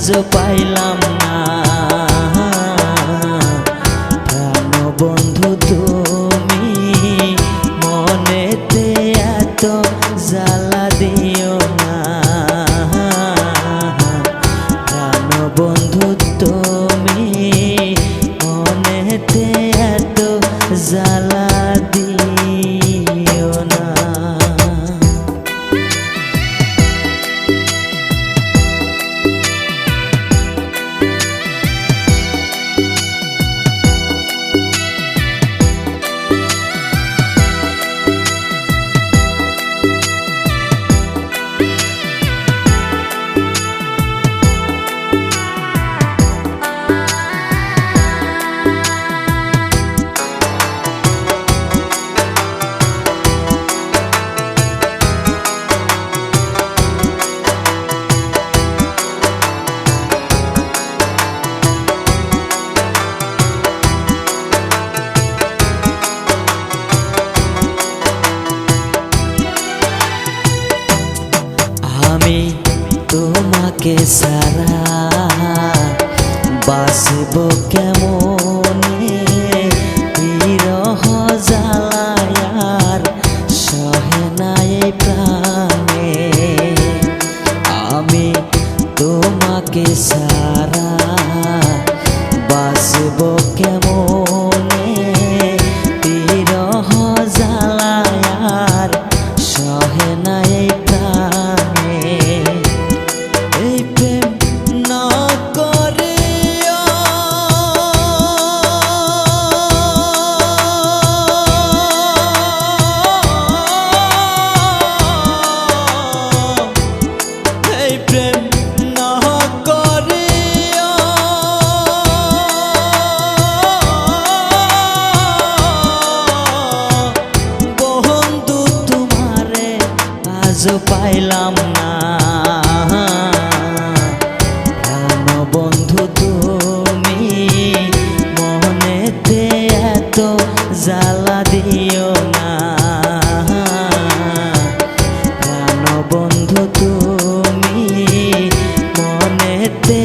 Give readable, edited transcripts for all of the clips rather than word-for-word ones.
আজ পাইলাম না। প্রাণ বন্ধু তুমি মনেতে এত জ্বালা দিও না। প্রাণ বন্ধু তুমি মনেতে এত জ্বালা দিও না। আমি তোমাকে সারা বাসব কেমনে, বিরহ জ্বালায়ার সহে নাই প্রাণে। আমি তোমাকে সারা বাসব কেমনে, বিরহ জ্বালায়ার সহে নাই প্রাণে। এই প্রেম না করিয়া এই প্রেম না করিয়া বন্ধু তোমারে আজ পাইলাম না। প্রাণ বন্ধু তুমি মনেতে এত জ্বালা দিও না। প্রাণ বন্ধু তুমি মনেতে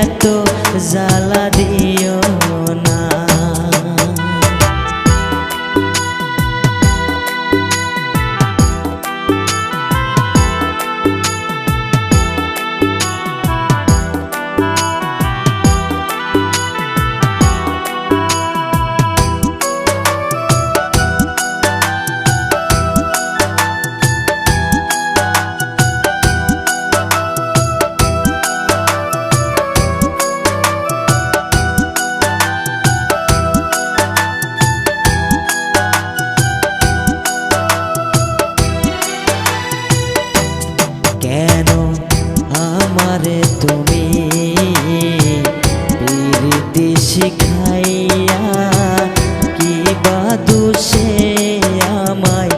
এত জ্বালা দিও না। কেন আমারে তুমি প্রীতি শিখাইয়া, কি বা দোষে আমায়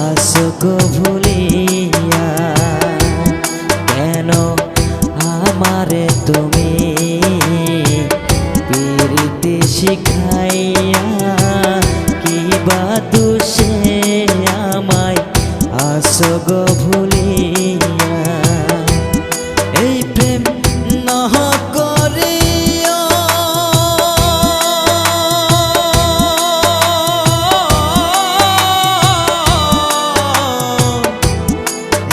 আসক ভুলিয়া। কেন আমারে তুমি প্রীতি শিখাইয়া, কি বা দোষে আমায় আসক ভুলিয়া। এই প্রেম না করিয়া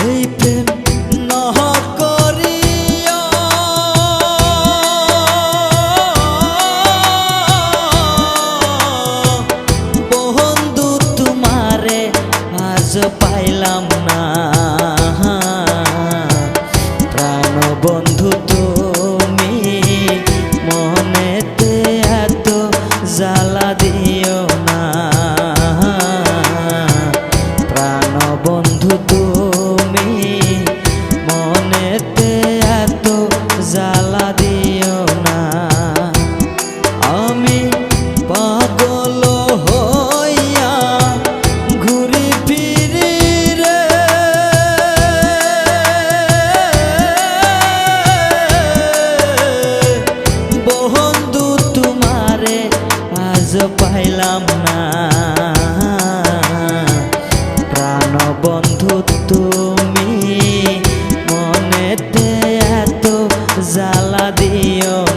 এই প্রেম না করিয়া বন্ধু তোমারে আজ পাইলাম না। প্রাণ বন্ধু তুমি মনেতে এত জ্বালা দিও না। প্রাণ বন্ধু তুমি মনেতে এত জ্বালা দিও না। আমি পাগল হইয়া ঘুরি ফিরি রে, বন্ধু তোমারে আজ পাইলাম না। প্রাণ বন্ধু তুমি মনেতে এত জ্বালা দিও